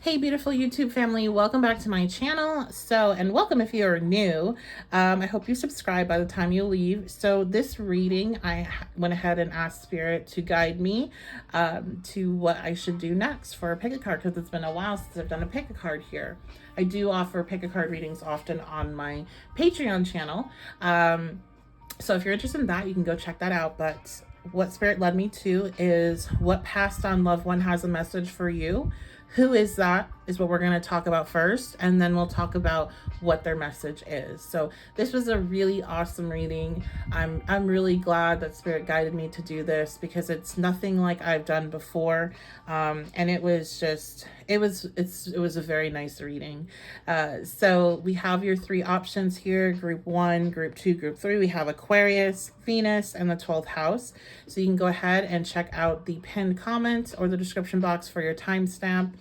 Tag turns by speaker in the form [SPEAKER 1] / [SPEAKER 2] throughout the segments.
[SPEAKER 1] Hey, beautiful YouTube family, welcome back to my channel. And welcome if you're new. I hope you subscribe by the time you leave. So this reading, I went ahead and asked Spirit to guide me to what I should do next for a pick a card, because it's been a while since I've done a pick a card here. I do offer pick a card readings often on my Patreon channel. So if you're interested in that, you can go check that out. But what Spirit led me to is what passed on loved one has a message for you. Who is that is what we're going to talk about first, and then we'll talk about what their message is. So this was a really awesome reading. I'm really glad that Spirit guided me to do this, because it's nothing like I've done before, and it was a very nice reading. So we have your three options here: group 1, group 2, group 3. We have Aquarius, Venus, and the 12th house. So you can go ahead and check out the pinned comment or the description box for your timestamp.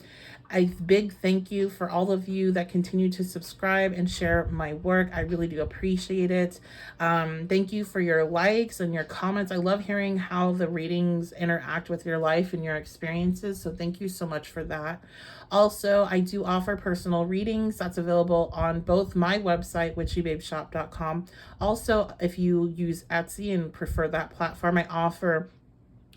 [SPEAKER 1] A big thank you for all of you that continue to subscribe and share my work. I really do appreciate it. Thank you for your likes and your comments. I love hearing how the readings interact with your life and your experiences. So thank you so much for that. Also, I do offer personal readings. That's available on both my website, witchybabeshop.com. Also, if you use Etsy and prefer that platform, I offer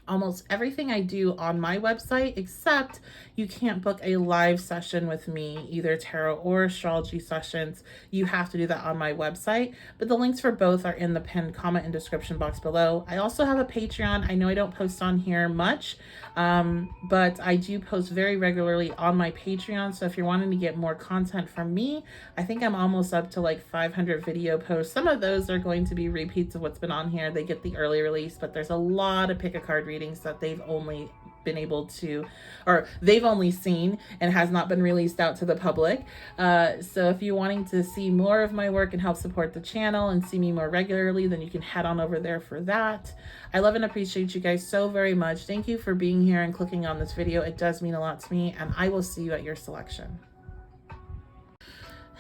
[SPEAKER 1] almost everything I do on my website, except you can't book a live session with me, either tarot or astrology sessions. You have to do that on my website, but the links for both are in the pinned comment and description box below. I also have a Patreon. I know I don't post on here much, but I do post very regularly on my Patreon. So if you're wanting to get more content from me, I think I'm almost up to like 500 video posts. Some of those are going to be repeats of what's been on here. They get the early release, but there's a lot of pick a card readings that they've only been able to, or they've only seen and has not been released out to the public. So if you're wanting to see more of my work and help support the channel and see me more regularly, then you can head on over there for that. I love and appreciate you guys so very much. Thank you for being here and clicking on this video. It does mean a lot to me, and I will see you at your selection.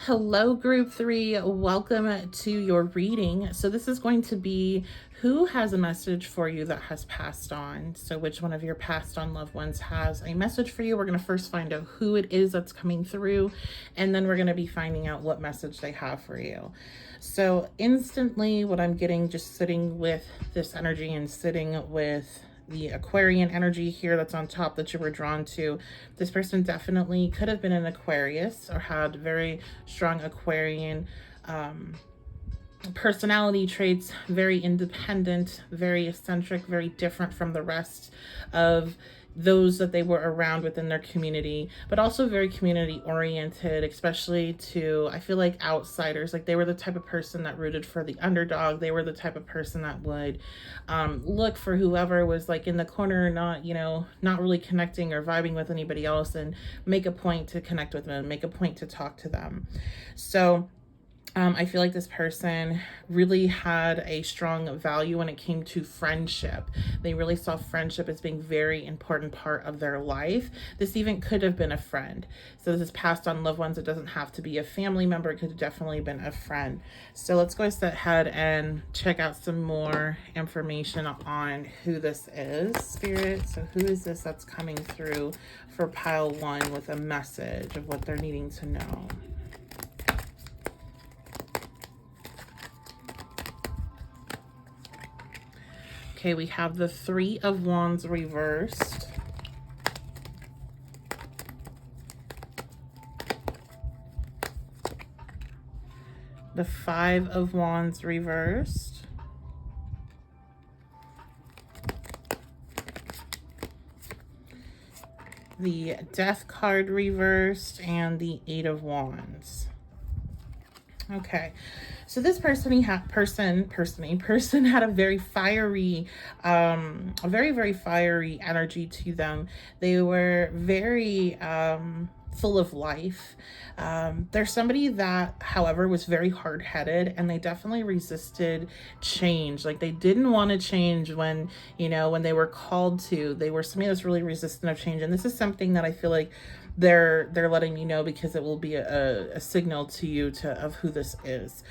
[SPEAKER 1] Hello, group 3. Welcome to your reading. So this is going to be who has a message for you that has passed on. So which one of your passed on loved ones has a message for you? We're going to first find out who it is that's coming through, and then we're going to be finding out what message they have for you. So instantly what I'm getting, just sitting with this energy and sitting with the Aquarian energy here that's on top that you were drawn to, this person definitely could have been an Aquarius or had very strong Aquarian personality traits, very independent, very eccentric, very different from the rest of those that they were around within their community, but also very community oriented, especially to, I feel like, outsiders. Like they were the type of person that rooted for the underdog. They were the type of person that would look for whoever was like in the corner, not really connecting or vibing with anybody else, and make a point to connect with them, make a point to talk to them. So I feel like this person really had a strong value when it came to friendship. They really saw friendship as being a very important part of their life. This even could have been a friend. So this is passed on loved ones. It doesn't have to be a family member. It could have definitely been a friend. So let's go ahead and check out some more information on who this is, Spirit. So who is this that's coming through for pile 1 with a message of what they're needing to know? Okay, we have the 3 of Wands reversed. The 5 of Wands reversed. The Death card reversed, and the 8 of Wands. Okay, so this person had a very fiery, very fiery energy to them. They were very full of life. There's somebody that, however, was very hard-headed, and they definitely resisted change. Like they didn't want to change when they were called to. They were somebody that's really resistant of change, and this is something that I feel like they're letting you know, because it will be a signal to you of who this is.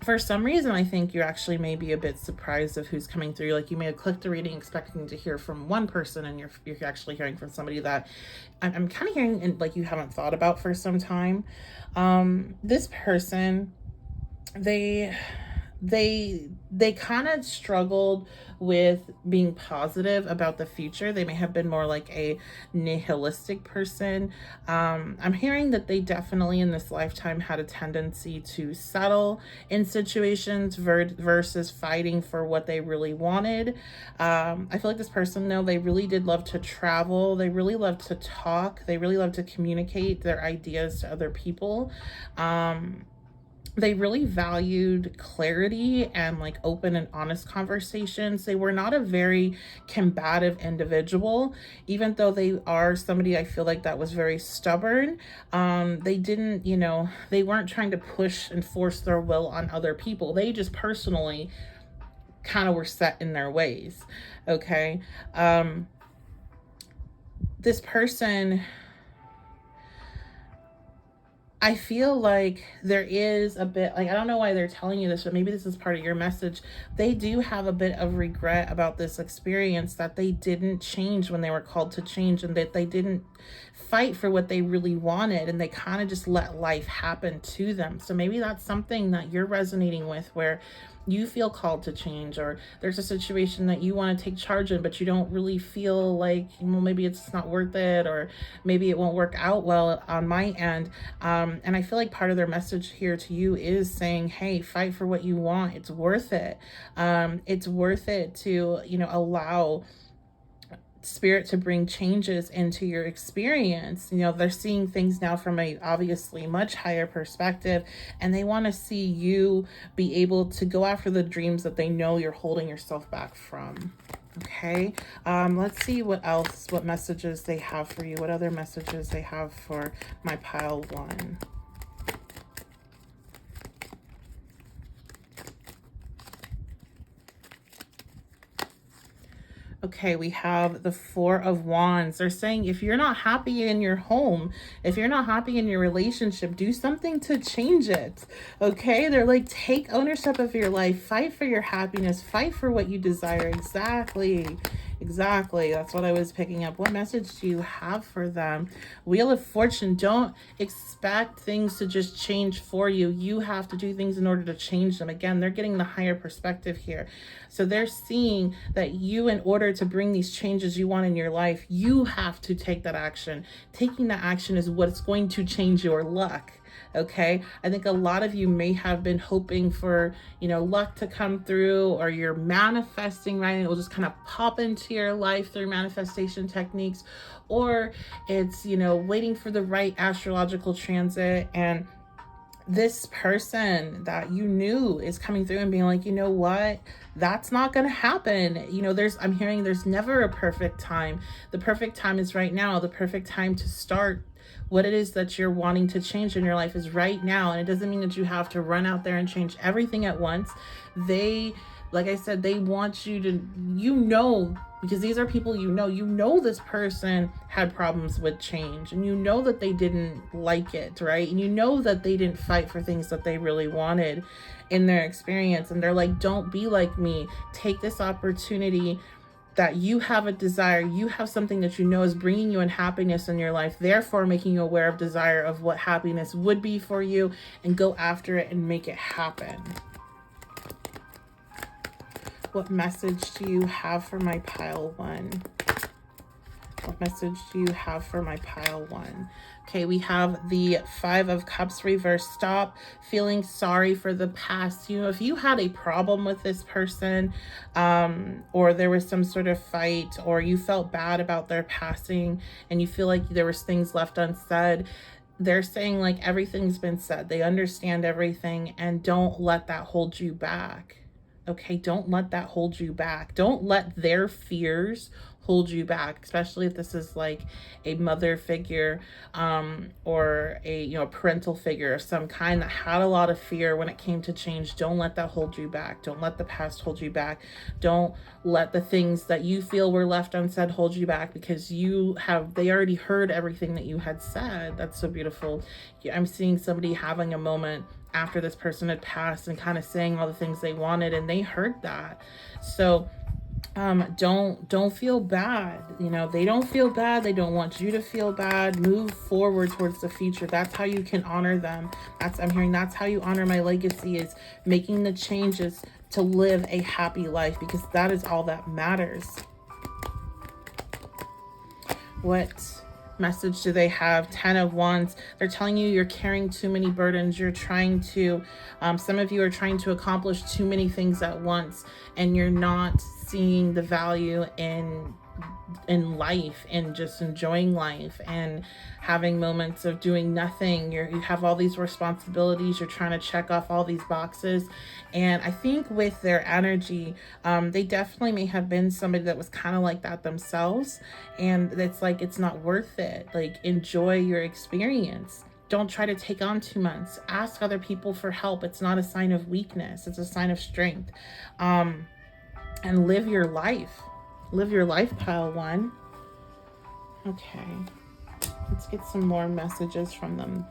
[SPEAKER 1] for some reason, I think you actually may be a bit surprised of who's coming through. Like, you may have clicked the reading expecting to hear from one person, and you're actually hearing from somebody that I'm kind of hearing, and like, you haven't thought about for some time. This person, they they kind of struggled with being positive about the future. They may have been more like a nihilistic person. I'm hearing that they definitely in this lifetime had a tendency to settle in situations versus fighting for what they really wanted. I feel like this person, though, they really did love to travel. They really loved to talk. They really loved to communicate their ideas to other people. They really valued clarity and like open and honest conversations. They were not a very combative individual, even though they are somebody I feel like that was very stubborn. They didn't, they weren't trying to push and force their will on other people. They just personally kind of were set in their ways. Okay. This person, I feel like there is a bit, like, I don't know why they're telling you this, but maybe this is part of your message. They do have a bit of regret about this experience, that they didn't change when they were called to change, and that they didn't fight for what they really wanted, and they kind of just let life happen to them. So maybe that's something that you're resonating with, where you feel called to change, or there's a situation that you want to take charge in, but you don't really feel like, well, maybe it's not worth it, or maybe it won't work out well on my end. And I feel like part of their message here to you is saying, hey, fight for what you want. It's worth it. It's worth it to, allow spirit to bring changes into your experience. They're seeing things now from a obviously much higher perspective, and they want to see you be able to go after the dreams that they know you're holding yourself back from. Okay, let's see what messages they have for you, what other messages they have for my pile one. Okay, we have the Four of Wands. They're saying if you're not happy in your home, if you're not happy in your relationship, do something to change it. Okay, they're like, take ownership of your life, fight for your happiness, fight for what you desire. Exactly. That's what I was picking up. What message do you have for them? Wheel of Fortune. Don't expect things to just change for you. You have to do things in order to change them. Again, they're getting the higher perspective here. So they're seeing that you, in order to bring these changes you want in your life, you have to take that action. Taking that action is what's going to change your luck. Okay, I think a lot of you may have been hoping for, luck to come through, or you're manifesting, right? And it will just kind of pop into your life through manifestation techniques, or it's, waiting for the right astrological transit. And this person that you knew is coming through and being like, you know what? That's not going to happen. I'm hearing there's never a perfect time. The perfect time is right now. The perfect time to start what it is that you're wanting to change in your life is right now. And it doesn't mean that you have to run out there and change everything at once. Like I said, they want you to, because these are people this person had problems with change, and that they didn't like it, right? And that they didn't fight for things that they really wanted in their experience. And they're like, don't be like me. Take this opportunity that you have a desire, you have something that is bringing you in happiness in your life, therefore making you aware of desire of what happiness would be for you, and go after it and make it happen. What message do you have for my pile one? What message do you have for my pile one? Okay, we have the Five of Cups reverse. Stop feeling sorry for the past. If you had a problem with this person, or there was some sort of fight, or you felt bad about their passing, and you feel like there was things left unsaid, they're saying like everything's been said. They understand everything, and don't let that hold you back. Okay, don't let that hold you back. Don't let their fears hold you back, especially if this is like a mother figure, or a parental figure of some kind that had a lot of fear when it came to change. Don't let that hold you back. Don't let the past hold you back. Don't let the things that you feel were left unsaid hold you back, because they already heard everything that you had said. That's so beautiful. I'm seeing somebody having a moment after this person had passed and kind of saying all the things they wanted, and they heard that. So don't feel bad. You know, they don't feel bad. They don't want you to feel bad. Move forward towards the future. That's how you can honor them. I'm hearing that's how you honor my legacy, is making the changes to live a happy life, because that is all that matters. What message do they have? 10 of Wands. They're telling you you're carrying too many burdens. You're trying to, some of you are trying to accomplish too many things at once, and you're not seeing the value in life and just enjoying life and having moments of doing nothing. You have all these responsibilities. You're trying to check off all these boxes. And I think with their energy, they definitely may have been somebody that was kind of like that themselves. And it's like, it's not worth it. Like, enjoy your experience. Don't try to take on too much. Ask other people for help. It's not a sign of weakness. It's a sign of strength. And live your life. Live your life, pile one. Okay. Let's get some more messages from them.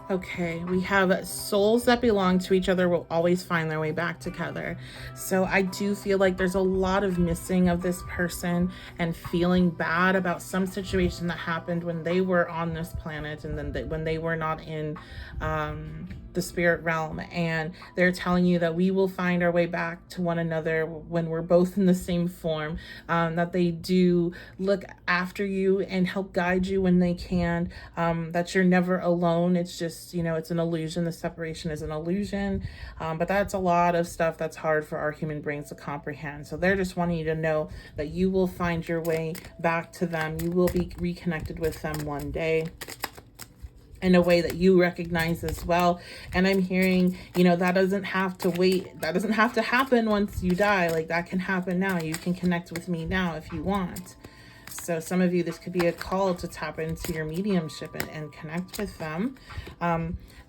[SPEAKER 1] Okay, we have souls that belong to each other will always find their way back together. So I do feel like there's a lot of missing of this person and feeling bad about some situation that happened when they were on this planet, and then when they were not in the spirit realm. And they're telling you that we will find our way back to one another when we're both in the same form, that they do look after you and help guide you when they can, that you're never alone. It's just, you know, it's an illusion. The separation is an illusion. But that's a lot of stuff that's hard for our human brains to comprehend. So they're just wanting you to know that you will find your way back to them. You will be reconnected with them one day in a way that you recognize as well. And I'm hearing, you know, that doesn't have to wait. That doesn't have to happen once you die. Like, that can happen now. You can connect with me now if you want. So some of you, this could be a call to tap into your mediumship and connect with them.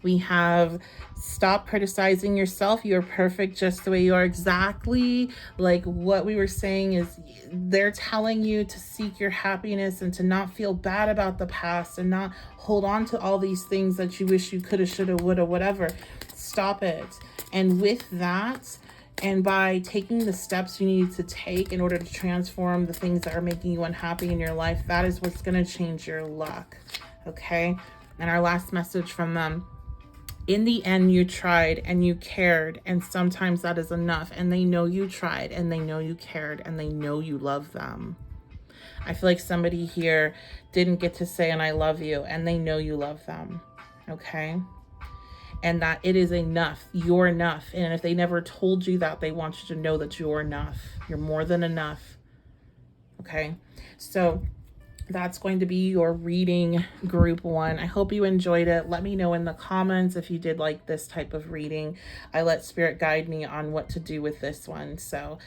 [SPEAKER 1] We have stop criticizing yourself. You're perfect just the way you are. Exactly like what we were saying is they're telling you to seek your happiness and to not feel bad about the past and not hold on to all these things that you wish you coulda, shoulda, woulda, whatever. Stop it. And with that, and by taking the steps you need to take in order to transform the things that are making you unhappy in your life, that is what's going to change your luck. Okay. And our last message from them: in the end, you tried and you cared, and sometimes that is enough. And they know you tried, and they know you cared, and they know you love them. I feel like somebody here didn't get to say, and I love you, and they know you love them. Okay. And that it is enough. You're enough. And if they never told you that, they want you to know that you're enough. You're more than enough. Okay. So that's going to be your reading, group one. I hope you enjoyed it. Let me know in the comments if you did like this type of reading. I let spirit guide me on what to do with this one. So,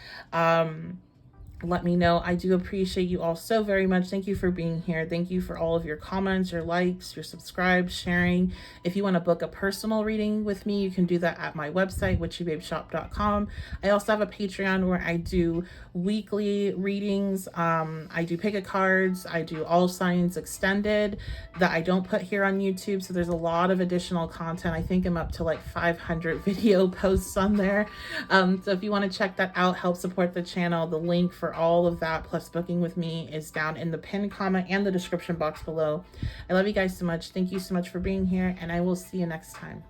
[SPEAKER 1] let me know. I do appreciate you all so very much. Thank you for being here. Thank you for all of your comments, your likes, your subscribes, sharing. If you want to book a personal reading with me, you can do that at my website, witchybabeshop.com. I also have a Patreon where I do weekly readings. I do pick a cards. I do all signs extended that I don't put here on YouTube. So there's a lot of additional content. I think I'm up to like 500 video posts on there. So if you want to check that out, help support the channel, the link for all of that plus booking with me is down in the pinned comment and the description box below. I love you guys so much. Thank you so much for being here, and I will see you next time.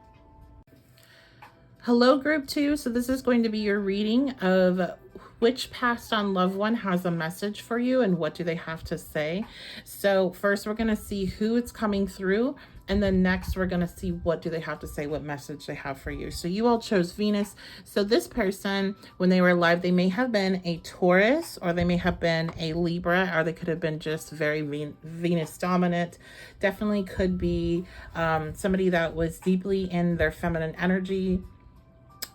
[SPEAKER 1] Hello, group 2. So this is going to be your reading of which passed on loved one has a message for you and what do they have to say. So first we're going to see who it's coming through, and then next we're going to see what do they have to say, what message they have for you. So you all chose Venus. So this person, when they were alive, they may have been a Taurus, or they may have been a Libra, or they could have been just very Venus dominant. Definitely could be somebody that was deeply in their feminine energy.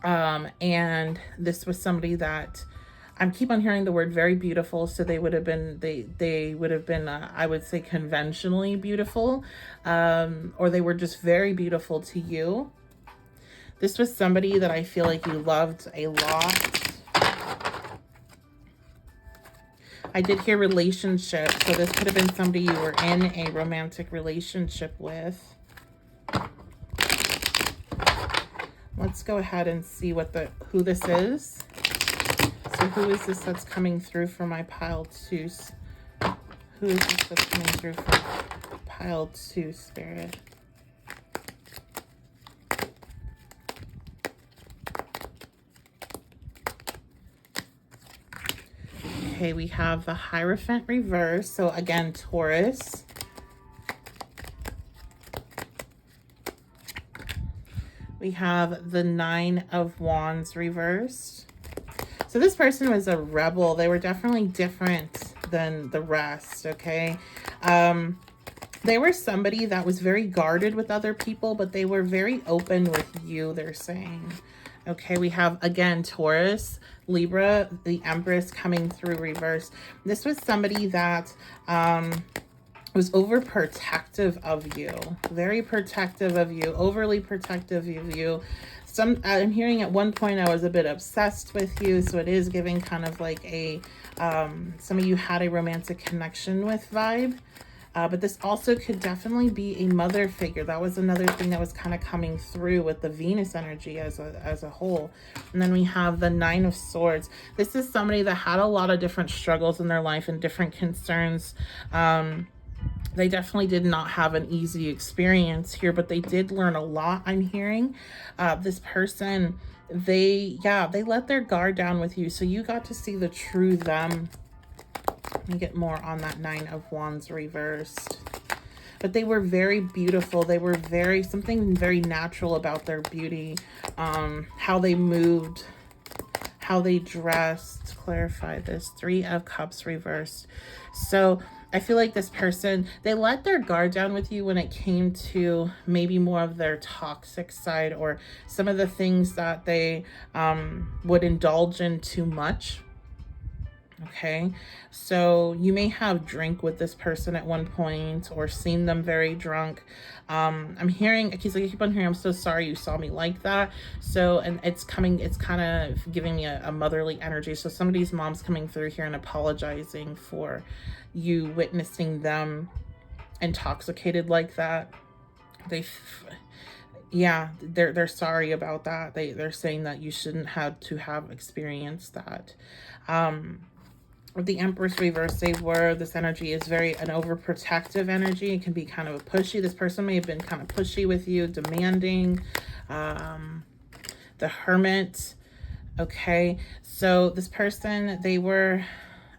[SPEAKER 1] And this was somebody that I keep on hearing the word very beautiful. So they would have been, they would have been, I would say conventionally beautiful, or they were just very beautiful to you. This was somebody that I feel like you loved a lot. I did hear relationship, so this could have been somebody you were in a romantic relationship with. Let's go ahead and see who this is. So who is this that's coming through for my pile 2? Who is this that's coming through for pile 2, Spirit? Okay, we have the Hierophant reverse. So again, Taurus. We have the 9 of Wands reversed. So this person was a rebel. They were definitely different than the rest, okay? They were somebody that was very guarded with other people, but they were very open with you, they're saying. Okay, we have, again, Taurus, Libra, the Empress coming through reverse. This was somebody that was overprotective of you, very protective of you, overly protective of you. I'm hearing at one point I was a bit obsessed with you, so it is giving kind of like a, some of you had a romantic connection with vibe. But this also could definitely be a mother figure. That was another thing that was kind of coming through with the Venus energy as a whole. And then we have the 9 of Swords. This is somebody that had a lot of different struggles in their life and different concerns. They definitely did not have an easy experience here, but they did learn a lot, I'm hearing. This person, they let their guard down with you. So you got to see the true them. Let me get more on that 9 of Wands reversed. But they were very beautiful. They were something very natural about their beauty. How they moved, how they dressed. Clarify this. 3 of Cups reversed. So I feel like this person, they let their guard down with you when it came to maybe more of their toxic side or some of the things that they would indulge in too much. Okay, so you may have drank with this person at one point or seen them very drunk. I'm hearing, I keep on hearing, I'm so sorry you saw me like that. So, and it's kind of giving me a motherly energy. So somebody's mom's coming through here and apologizing for you witnessing them intoxicated like that. They're sorry about that. They're saying that you shouldn't have to have experienced that. With the Empress reverse, this energy is an overprotective energy. It can be kind of a pushy. This person may have been kind of pushy with you, demanding. The Hermit. Okay, so this person,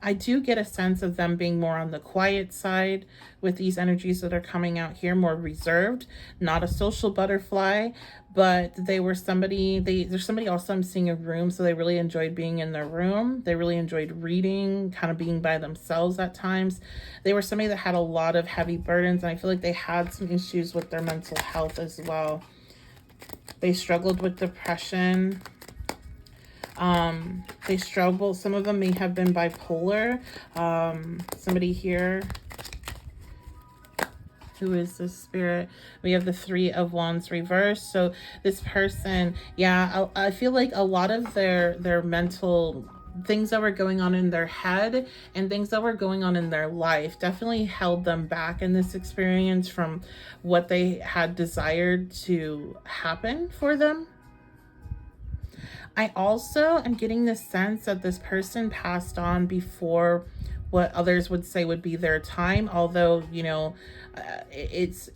[SPEAKER 1] I do get a sense of them being more on the quiet side with these energies that are coming out here, more reserved, not a social butterfly, but they were there's somebody also I'm seeing a room, so they really enjoyed being in their room. They really enjoyed reading, kind of being by themselves at times. They were somebody that had a lot of heavy burdens, and I feel like they had some issues with their mental health as well. They struggled with depression. They struggle. Some of them may have been bipolar. Somebody here. Who is this, Spirit? We have the 3 of Wands reversed. So this person, I feel like a lot of their mental things that were going on in their head and things that were going on in their life definitely held them back in this experience from what they had desired to happen for them. I also am getting the sense that this person passed on before what others would say would be their time. Although,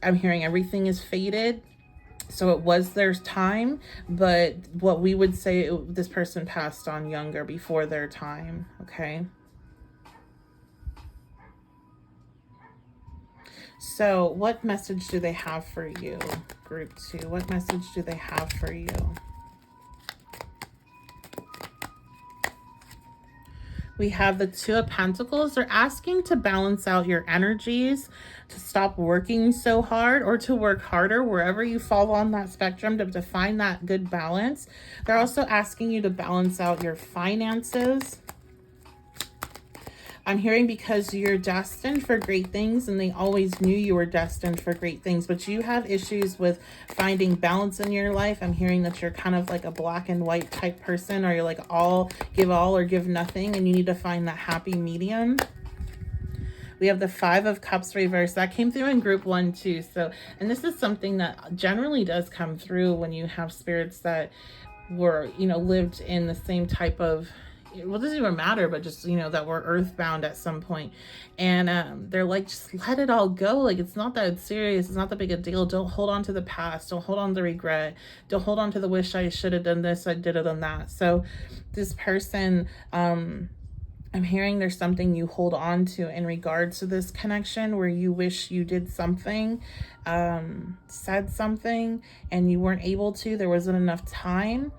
[SPEAKER 1] I'm hearing everything is fated. So it was their time, but what we would say, this person passed on younger, before their time, okay? So what message do they have for you, group 2? What message do they have for you? We have the 2 of Pentacles. They're asking to balance out your energies, to stop working so hard or to work harder, wherever you fall on that spectrum, to find that good balance. They're also asking you to balance out your finances. I'm hearing because you're destined for great things, and they always knew you were destined for great things, but you have issues with finding balance in your life. I'm hearing that you're kind of like a black and white type person, or you're like all or give nothing, and you need to find that happy medium. We have the Five of Cups reversed. That came through in group 1 too. So, and this is something that generally does come through when you have spirits that were, lived in the same type of, well, it doesn't even matter, but just, that were earthbound at some point. And they're like, just let it all go. Like, it's not that serious. It's not that big a deal. Don't hold on to the past. Don't hold on to regret. Don't hold on to the wish I should have done this, I did it on that. So this person, I'm hearing there's something you hold on to in regards to this connection where you wish you did something, said something, and you weren't able to. There wasn't enough time.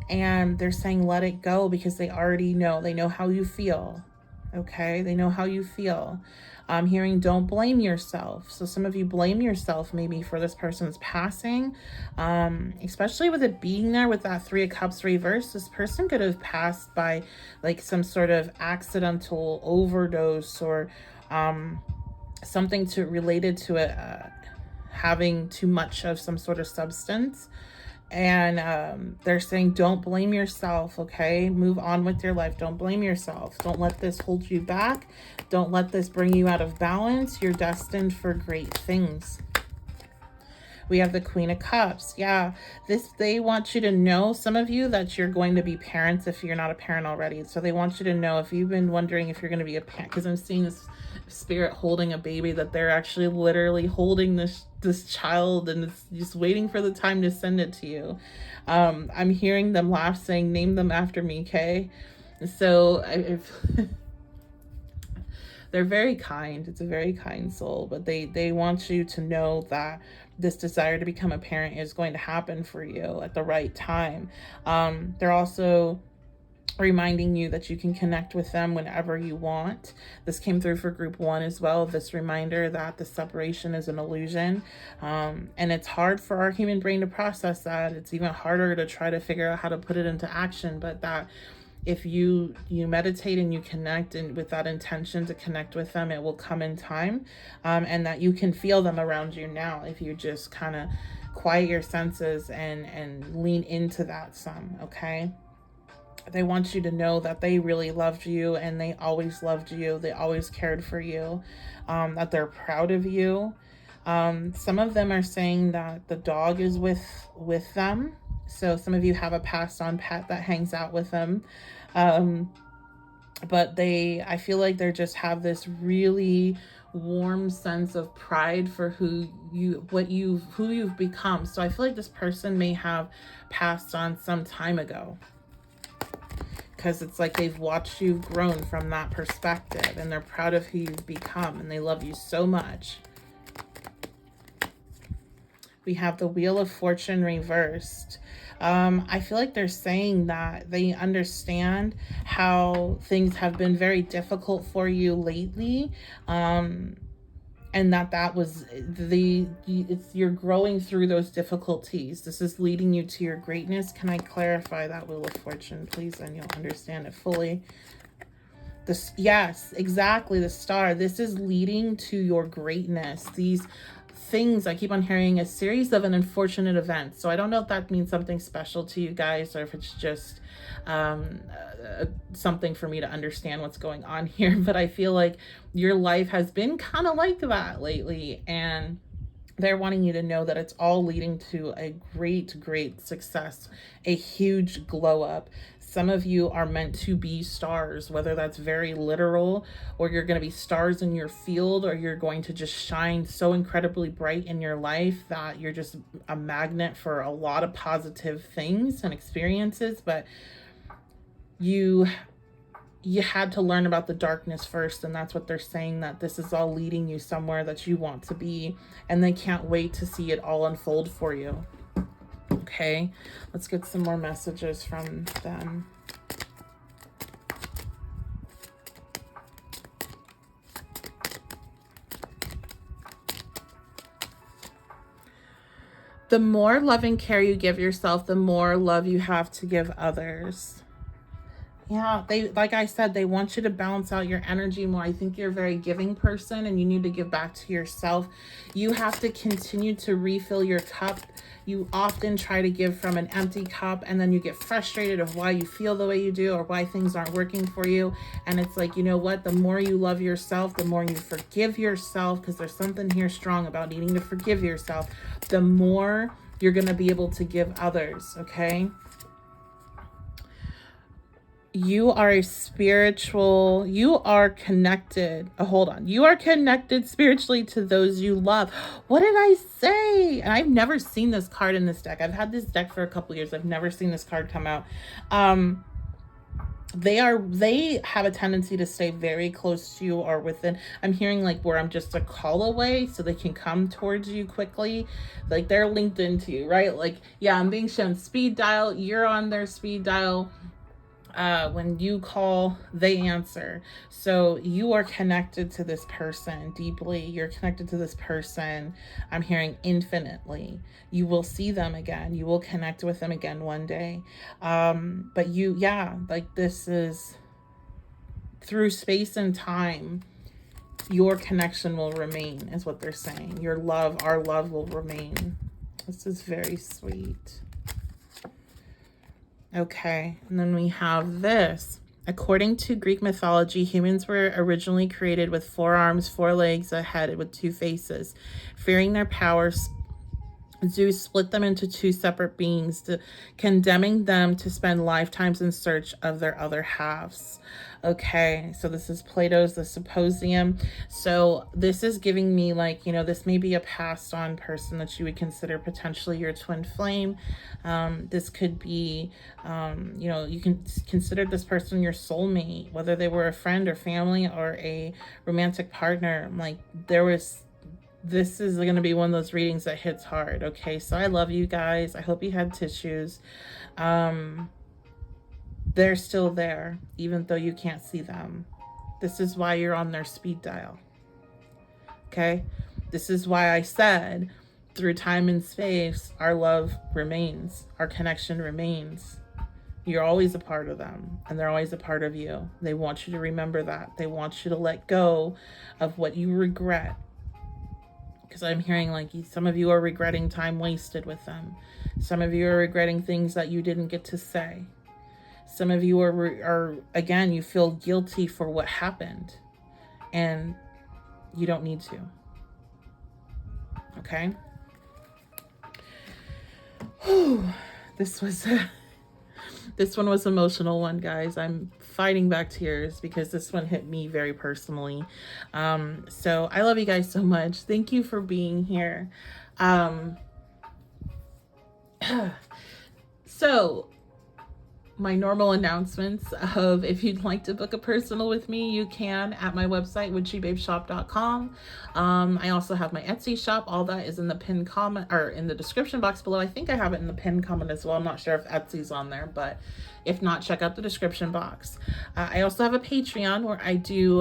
[SPEAKER 1] And they're saying let it go because they already know. They know how you feel. Okay? They know how you feel. I'm hearing don't blame yourself. So some of you blame yourself maybe for this person's passing, especially with it being there with that Three of Cups reversed. This person could have passed by like some sort of accidental overdose or something related to it having too much of some sort of substance. And they're saying don't blame yourself. Okay, move on with your life. Don't blame yourself. Don't let this hold you back. Don't let this bring you out of balance. You're destined for great things. We have the Queen of Cups. Yeah, they want you to know, some of you, that you're going to be parents if you're not a parent already. So they want you to know, if you've been wondering if you're going to be a parent, because I'm seeing this spirit holding a baby, that they're actually literally holding this child, and it's just waiting for the time to send it to you. I'm hearing them laugh, saying, name them after me, okay? So they're very kind. It's a very kind soul, but they want you to know that this desire to become a parent is going to happen for you at the right time. They're also reminding you that you can connect with them whenever you want. This came through for group 1 as well, this reminder that the separation is an illusion. And it's hard for our human brain to process that. It's even harder to try to figure out how to put it into action, but that if you meditate and you connect and with that intention to connect with them, it will come in time, and that you can feel them around you now if you just kind of quiet your senses and lean into that some. Okay, they want you to know that they really loved you, and they always loved you. They always cared for you, that they're proud of you. Some of them are saying that the dog is with them. So some of you have a passed on pet that hangs out with them. But I feel like they just have this really warm sense of pride for who you've become. So I feel like this person may have passed on some time ago, because it's like they've watched you grown from that perspective, and they're proud of who you've become, and they love you so much. We have the Wheel of Fortune reversed. I feel like they're saying that they understand how things have been very difficult for you lately. And that was you're growing through those difficulties. This is leading you to your greatness. Can I clarify that Wheel of Fortune, please? And you'll understand it fully. Yes, exactly. The Star. This is leading to your greatness. These things, I keep on hearing a series of an unfortunate event. So I don't know if that means something special to you guys, or if it's just something for me to understand what's going on here. But I feel like your life has been kind of like that lately, and they're wanting you to know that it's all leading to a great success, a huge glow up. Some of you are meant to be stars, whether that's very literal, or you're going to be stars in your field, or you're going to just shine so incredibly bright in your life that you're just a magnet for a lot of positive things and experiences. But you had to learn about the darkness first, and that's what they're saying, that this is all leading you somewhere that you want to be, and they can't wait to see it all unfold for you. Okay, let's get some more messages from them. The more love and care you give yourself, the more love you have to give others. Yeah, they, like I said, they want you to balance out your energy more. I think you're a very giving person and you need to give back to yourself. You have to continue to refill your cup. You often try to give from an empty cup and then you get frustrated of why you feel the way you do or why things aren't working for you. And it's like, you know what? The more you love yourself, the more you forgive yourself, because there's something here strong about needing to forgive yourself, the more you're going to be able to give others, okay? You are a spiritual, you are connected. Oh, hold on. You are connected spiritually to those you love. What did I say? And I've never seen this card in this deck. I've had this deck for a couple years. I've never seen this card come out. They have a tendency to stay very close to you or within. I'm hearing like where I'm just a call away so they can come towards you quickly. Like they're linked into you, right? Like, yeah, I'm being shown speed dial. You're on their speed dial. When you call, they answer. So you are connected to this person deeply. You're connected to this person. I'm hearing infinitely. You will see them again. You will connect with them again one day. But you, yeah, like this is through space and time. Your connection will remain, is what they're saying. Your love, our love will remain. This is very sweet. Okay, and then we have this. According to Greek mythology, humans were originally created with 4 arms, 4 legs, a head with 2 faces. Fearing their powers, Zeus split them into 2 separate beings, condemning them to spend lifetimes in search of their other halves. Okay, so this is Plato's The Symposium. So this is giving me like, you know, this may be a passed on person that you would consider potentially your twin flame. This could be, you know, you can consider this person your soulmate, whether they were a friend or family or a romantic partner. Like this is going to be one of those readings that hits hard. Okay, so I love you guys. I hope you had tissues. They're still there, even though you can't see them. This is why you're on their speed dial. Okay, this is why I said through time and space, our love remains, our connection remains. You're always a part of them, and they're always a part of you. They want you to remember that. They want you to let go of what you regret. Because I'm hearing like some of you are regretting time wasted with them. Some of you are regretting things that you didn't get to say. Some of you are again, you feel guilty for what happened. And you don't need to. Okay? Whew. This one was an emotional one, guys. I'm fighting back tears because this one hit me very personally. So I love you guys so much. Thank you for being here. So my normal announcements of if you'd like to book a personal with me, you can at my website, witchybabeshop.com. I also have my Etsy shop. All that is in the pinned comment or in the description box below. I think I have it in the pinned comment as well. I'm not sure if Etsy's on there, but if not, check out the description box. I also have a Patreon where I do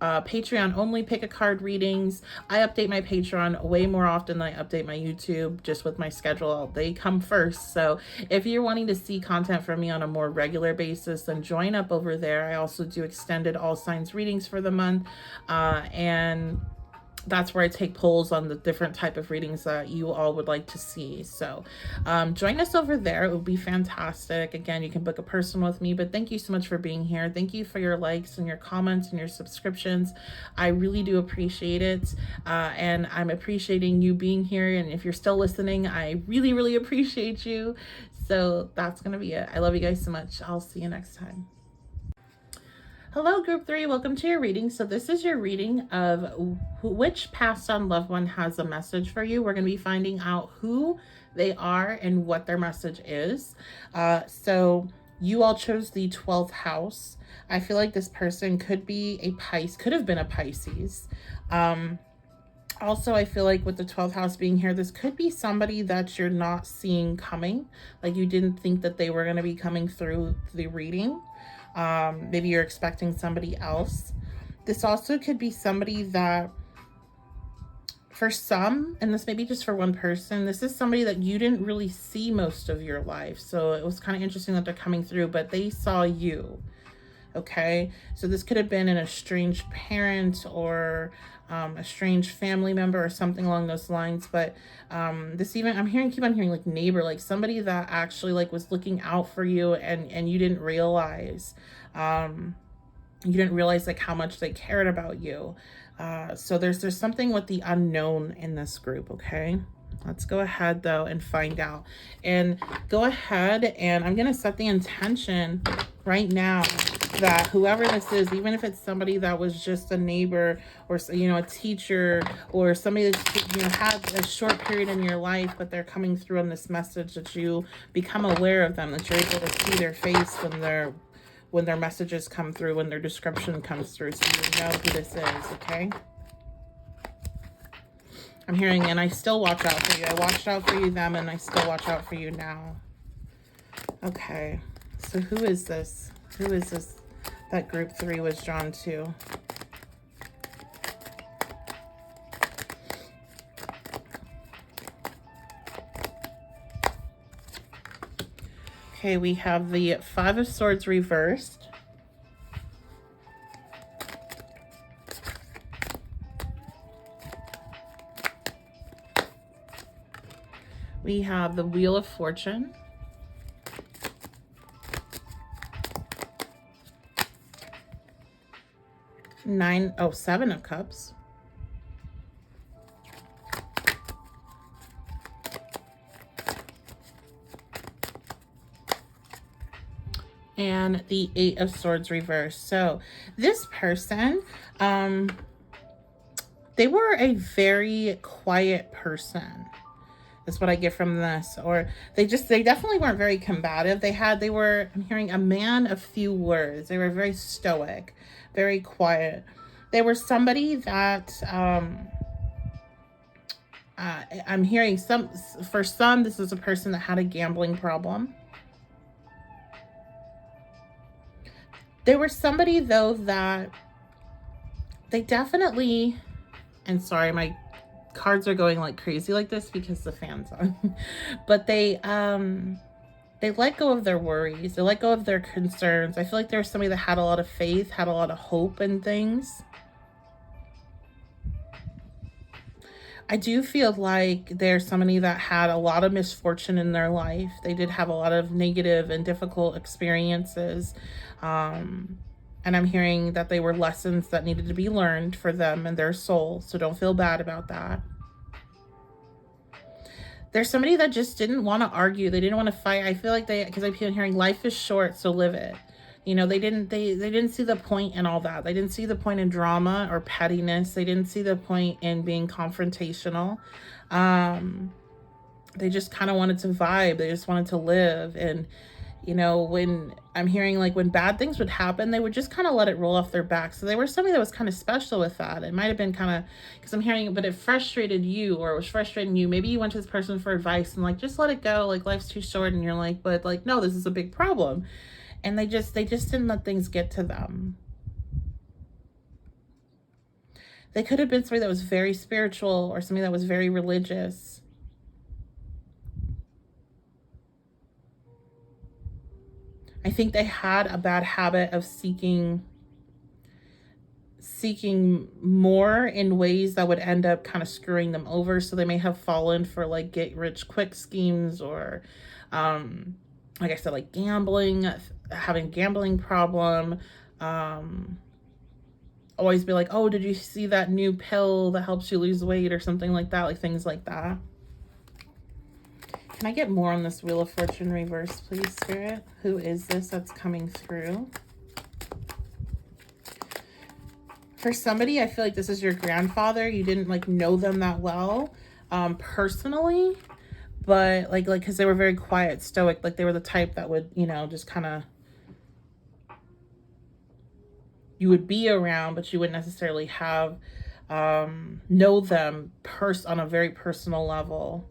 [SPEAKER 1] Patreon only pick a card readings. I update my Patreon way more often than I update my YouTube, just with my schedule. They come first. So if you're wanting to see content from me on a more regular basis, then join up over there. I also do extended all signs readings for the month. And that's where I take polls on the different type of readings that you all would like to see. So join us over there. It would be fantastic. Again, you can book a personal with me, but thank you so much for being here. Thank you for your likes and your comments and your subscriptions. I really do appreciate it. And I'm appreciating you being here. And if you're still listening, I really, really appreciate you. So that's going to be it. I love you guys so much. I'll see you next time. Hello, group 3. Welcome to your reading. So this is your reading of which passed on loved one has a message for you. We're going to be finding out who they are and what their message is. So you all chose the 12th house. I feel like this person could be a Pisces, could have been a Pisces. Also, I feel like with the 12th house being here, this could be somebody that you're not seeing coming. Like you didn't think that they were going to be coming through the reading. Maybe you're expecting somebody else. This also could be somebody that For some, and this may be just for one person, this is somebody that you didn't really see most of your life. So it was kind of interesting that they're coming through, but they saw you. Okay, so this could have been an estranged parent or a strange family member or something along those lines. But this even, keep on hearing like neighbor, like somebody that actually like was looking out for you, and you didn't realize. You didn't realize like how much they cared about you. So there's something with the unknown in this group. Okay, let's go ahead though and find out. And go ahead, and I'm gonna set the intention right now that whoever this is, even if it's somebody that was just a neighbor or, you know, a teacher or somebody that, you know, had a short period in your life, but they're coming through on this message, that you become aware of them, that you're able to see their face when their messages come through, when their description comes through, so you know who this is. Okay, I'm hearing, and I still watch out for you. I watched out for you then, and I still watch out for you now. Okay, so who is this? Who is this that group 3 was drawn to? Okay, we have the 5 of Swords reversed. We have the Wheel of Fortune. Seven of Cups. And the 8 of Swords reversed. So this person, they were a very quiet person. That's what I get from this. Or they definitely weren't very combative. They were, I'm hearing, a man of few words. They were very stoic, very quiet. They were somebody that, I'm hearing for some, this is a person that had a gambling problem. They were somebody though that they definitely, and sorry, my cards are going like crazy like this because the fan's on, but they let go of their worries. They let go of their concerns. I feel like there was somebody that had a lot of faith, had a lot of hope in things. I do feel like there's somebody that had a lot of misfortune in their life. They did have a lot of negative and difficult experiences. And I'm hearing that they were lessons that needed to be learned for them and their soul. So don't feel bad about that. There's somebody that just didn't want to argue. They didn't want to fight. I feel like because I'm hearing life is short, so live it. You know, they didn't see the point in all that. They didn't see the point in drama or pettiness. They didn't see the point in being confrontational. They just kind of wanted to vibe. They just wanted to live. And, you know, when I'm hearing like when bad things would happen, they would just kind of let it roll off their back. So they were somebody that was kind of special with that. It might have been kind of, because I'm hearing, but it frustrated you, or it was frustrating you. Maybe you went to this person for advice and like, just let it go. Like, life's too short. And you're like, but like, no, this is a big problem. And they just didn't let things get to them. They could have been somebody that was very spiritual or somebody that was very religious. I think they had a bad habit of seeking more in ways that would end up kind of screwing them over. So they may have fallen for like get rich quick schemes, or like I said, like gambling, having a gambling problem. Always be like, oh, did you see that new pill that helps you lose weight or something like that? Like things like that. Can I get more on this Wheel of Fortune reverse, please, Spirit? Who is this that's coming through? For somebody, I feel like this is your grandfather. You didn't like know them that well personally, but like because they were very quiet, stoic. Like they were the type that would, you know, just kind of, you would be around, but you wouldn't necessarily have know them on a very personal level.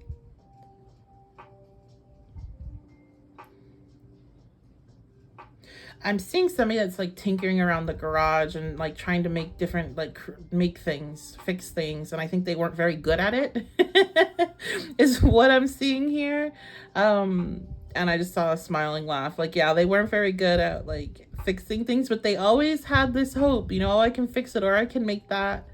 [SPEAKER 1] I'm seeing somebody that's like tinkering around the garage and like trying to make different, like make things, fix things. And I think they weren't very good at it is what I'm seeing here. And I just saw a smiling laugh. Like, yeah, they weren't very good at like fixing things, but they always had this hope, you know, oh, I can fix it or I can make that.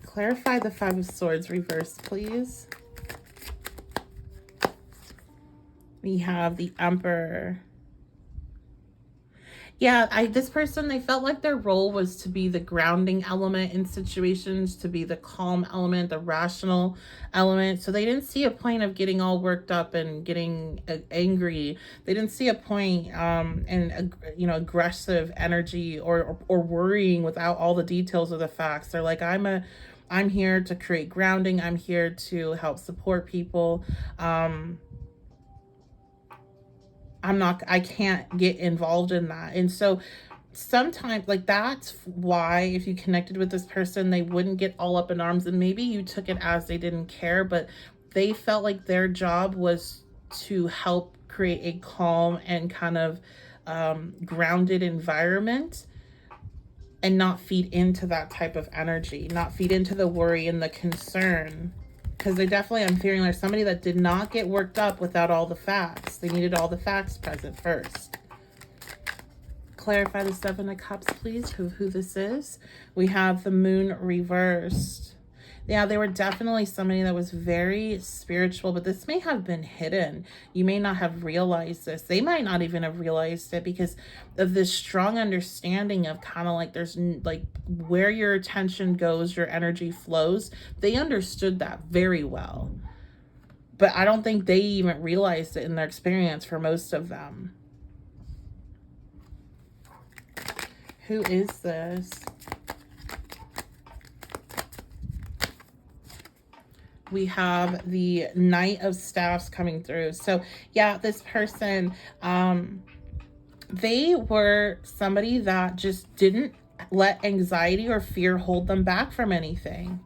[SPEAKER 1] Clarify the Five of Swords reversed, please. We have the Emperor. Yeah, this person, they felt like their role was to be the grounding element in situations, to be the calm element, the rational element. So they didn't see a point of getting all worked up and getting angry. They didn't see a point in aggressive energy or worrying without all the details of the facts. They're like, I'm here to create grounding. I'm here to help support people. I can't get involved in that. And so sometimes, like, that's why if you connected with this person, they wouldn't get all up in arms, and maybe you took it as they didn't care, but they felt like their job was to help create a calm and kind of grounded environment and not feed into that type of energy, not feed into the worry and the concern. Because I'm feeling there's somebody that did not get worked up without all the facts. They needed all the facts present first. Clarify the Seven of Cups, please, who this is. We have the Moon reversed. Yeah, they were definitely somebody that was very spiritual, but this may have been hidden. You may not have realized this. They might not even have realized it because of this strong understanding of kind of like there's like where your attention goes, your energy flows. They understood that very well. But I don't think they even realized it in their experience for most of them. Who is this? We have the Knight of Staffs coming through. So yeah, this person, they were somebody that just didn't let anxiety or fear hold them back from anything.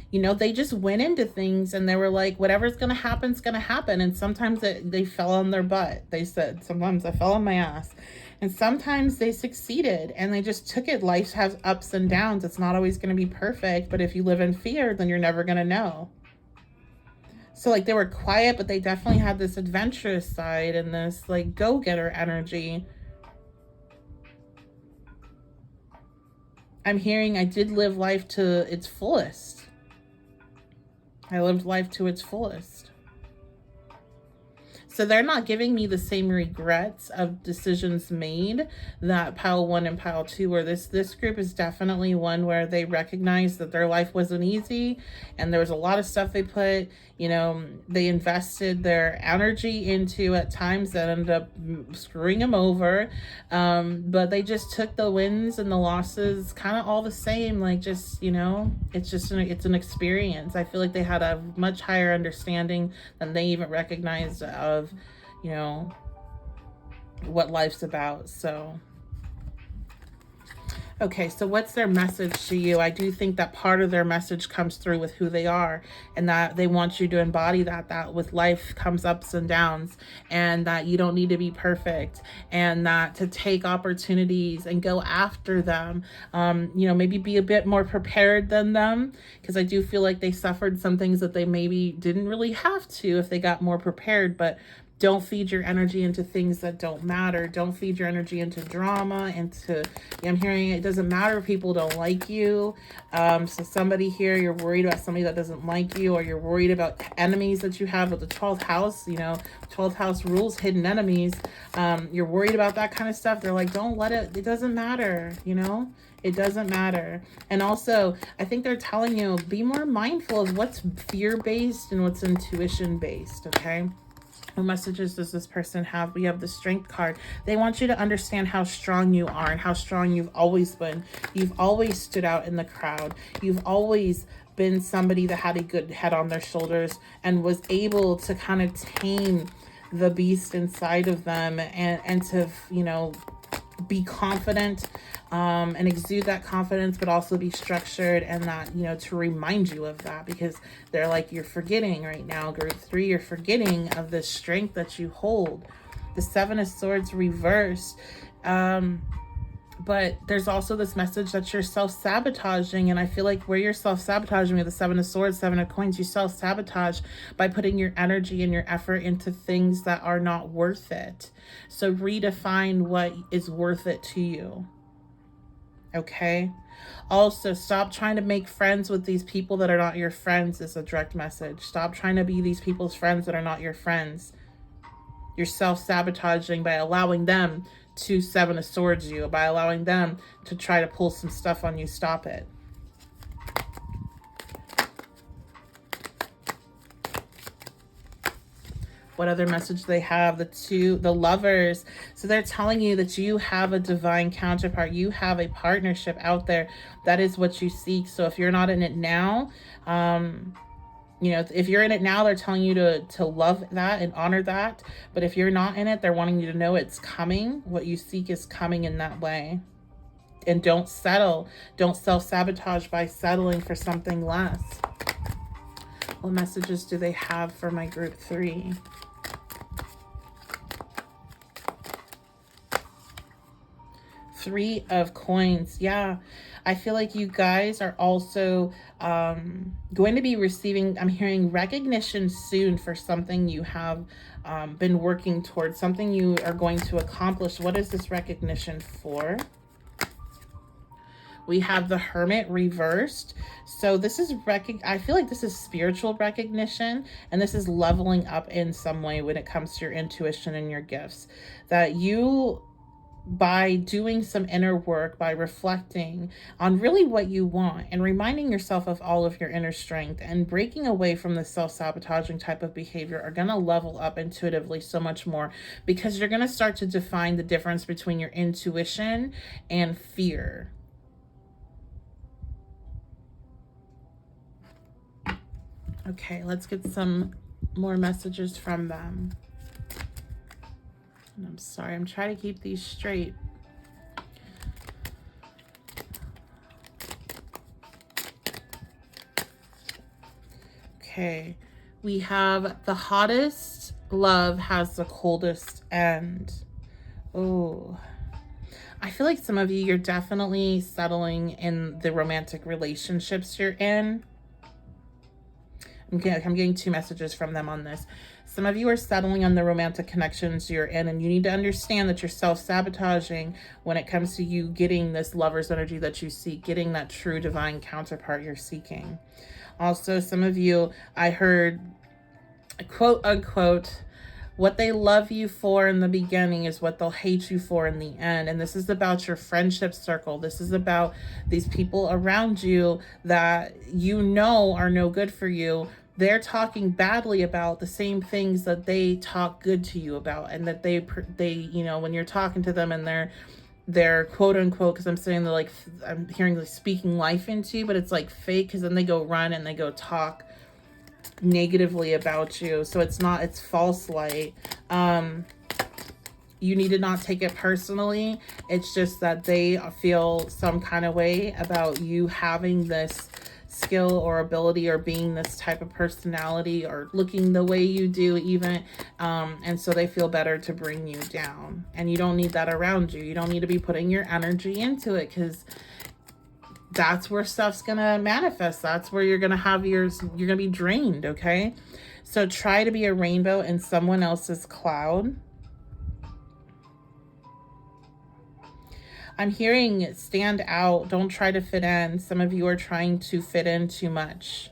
[SPEAKER 1] You know, they just went into things and they were like, whatever's going to happen is going to happen. And sometimes they fell on their butt. They said, sometimes I fell on my ass. And sometimes they succeeded and they just took it. Life has ups and downs. It's not always going to be perfect. But if you live in fear, then you're never going to know. So like they were quiet, but they definitely had this adventurous side and this like go-getter energy. I'm hearing I did live life to its fullest. I lived life to its fullest. So they're not giving me the same regrets of decisions made that pile 1 and pile 2 were. This group is definitely one where they recognize that their life wasn't easy and there was a lot of stuff they put, you know, they invested their energy into at times that ended up screwing them over. But they just took the wins and the losses kind of all the same, like just, you know, it's an experience. I feel like they had a much higher understanding than they even recognized of, you know, what life's about. So okay, so what's their message to you? I do think that part of their message comes through with who they are and that they want you to embody that with life comes ups and downs and that you don't need to be perfect and that to take opportunities and go after them. You know, maybe be a bit more prepared than them because I do feel like they suffered some things that they maybe didn't really have to if they got more prepared, but don't feed your energy into things that don't matter. Don't feed your energy into drama, I'm hearing it doesn't matter if people don't like you. So somebody here, you're worried about somebody that doesn't like you, or you're worried about enemies that you have with the 12th house, you know, 12th house rules, hidden enemies. You're worried about that kind of stuff. They're like, don't let it doesn't matter, you know? It doesn't matter. And also, I think they're telling you, be more mindful of what's fear-based and what's intuition-based, okay? What messages does this person have? We have the Strength card. They want you to understand how strong you are and how strong you've always been. You've always stood out in the crowd. You've always been somebody that had a good head on their shoulders and was able to kind of tame the beast inside of them and to, you know, be confident and exude that confidence, but also be structured, and that, you know, to remind you of that, because they're like, you're forgetting right now, group 3, you're forgetting of the strength that you hold. The Seven of Swords reversed. But there's also this message that you're self-sabotaging. And I feel like where you're self-sabotaging with the Seven of Swords, Seven of Coins, you self-sabotage by putting your energy and your effort into things that are not worth it. So redefine what is worth it to you. Okay? Also, stop trying to make friends with these people that are not your friends is a direct message. Stop trying to be these people's friends that are not your friends. You're self-sabotaging by allowing them to Seven of Swords you, by allowing them to try to pull some stuff on you. Stop it. What other message do they have? The Lovers. So they're telling you that you have a divine counterpart. You have a partnership out there. That is what you seek. So if you're not in it now, you know, if you're in it now, they're telling you to love that and honor that. But if you're not in it, they're wanting you to know it's coming. What you seek is coming in that way. And don't settle. Don't self-sabotage by settling for something less. What messages do they have for my group 3? Three of Coins. Yeah, I feel like you guys are also going to be receiving, I'm hearing recognition soon for something you have been working towards, something you are going to accomplish. What is this recognition for? We have the Hermit reversed. So this is I feel like this is spiritual recognition, and this is leveling up in some way when it comes to your intuition and your gifts. That you, by doing some inner work, by reflecting on really what you want and reminding yourself of all of your inner strength and breaking away from the self-sabotaging type of behavior, are going to level up intuitively so much more, because you're going to start to define the difference between your intuition and fear. Okay, let's get some more messages from them. And I'm sorry, I'm trying to keep these straight. Okay, we have the hottest love has the coldest end. Oh, I feel like some of you, you're definitely settling in the romantic relationships you're in. I'm getting 2 messages from them on this. Some of you are settling on the romantic connections you're in, and you need to understand that you're self-sabotaging when it comes to you getting this lover's energy that you seek, getting that true divine counterpart you're seeking. Also, some of you, I heard, quote unquote, what they love you for in the beginning is what they'll hate you for in the end. And this is about your friendship circle. This is about these people around you that you know are no good for you. They're talking badly about the same things that they talk good to you about, and that they you know, when you're talking to them and they're quote unquote, because I'm saying they're like, I'm hearing like speaking life into you, but it's like fake, because then they go run and they go talk negatively about you. So it's false light. You need to not take it personally. It's just that they feel some kind of way about you having this skill or ability, or being this type of personality, or looking the way you do even, and so they feel better to bring you down, and you don't need that around you. You don't need to be putting your energy into it, because that's where stuff's gonna manifest. That's where you're gonna have you're gonna be drained. Okay, so try to be a rainbow in someone else's cloud. I'm hearing stand out. Don't try to fit in. Some of you are trying to fit in too much.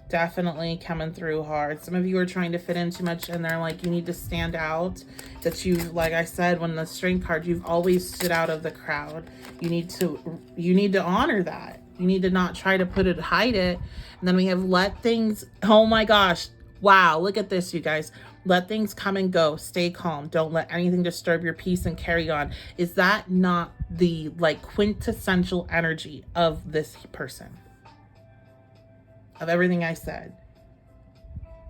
[SPEAKER 1] Definitely coming through hard. Some of you are trying to fit in too much, and they're like, you need to stand out. That you, like I said, when the Strength card, you've always stood out of the crowd. You need to honor that. You need to not try to hide it. And then we have let things, oh my gosh. Wow, look at this, you guys. Let things come and go. Stay calm. Don't let anything disturb your peace, and carry on. Is that not the like quintessential energy of this person? Of everything I said.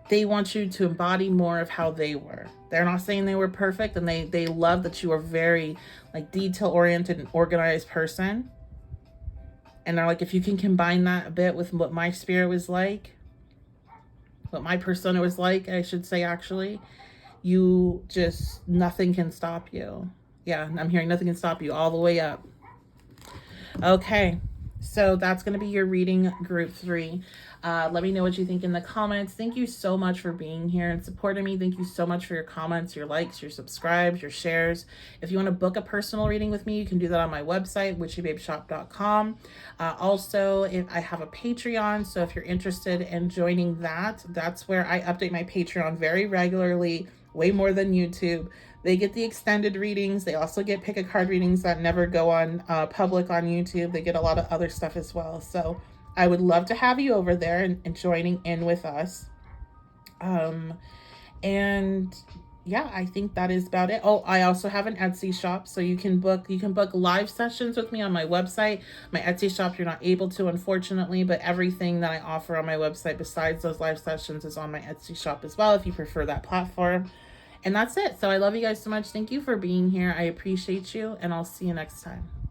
[SPEAKER 1] They want you to embody more of how they were. They're not saying they were perfect, and they love that you are very like detail-oriented and organized person. And they're like, if you can combine that a bit with what my spirit was like, what my persona was like, I should say, actually, you just, nothing can stop you. Yeah, I'm hearing nothing can stop you all the way up. Okay, so that's going to be your reading, group 3. Let me know what you think in the comments. Thank you so much for being here and supporting me. Thank you so much for your comments, your likes, your subscribes, your shares. If you want to book a personal reading with me, you can do that on my website, witchybabeshop.com. Also, if I have a Patreon, so if you're interested in joining that, that's where I update my Patreon very regularly, way more than YouTube. They get the extended readings. They also get pick a card readings that never go on public on YouTube. They get a lot of other stuff as well. So I would love to have you over there and joining in with us. And yeah, I think that is about it. Oh, I also have an Etsy shop, so you can book live sessions with me on my website. My Etsy shop, you're not able to, unfortunately, but everything that I offer on my website besides those live sessions is on my Etsy shop as well, if you prefer that platform. And that's it. So I love you guys so much. Thank you for being here. I appreciate you, and I'll see you next time.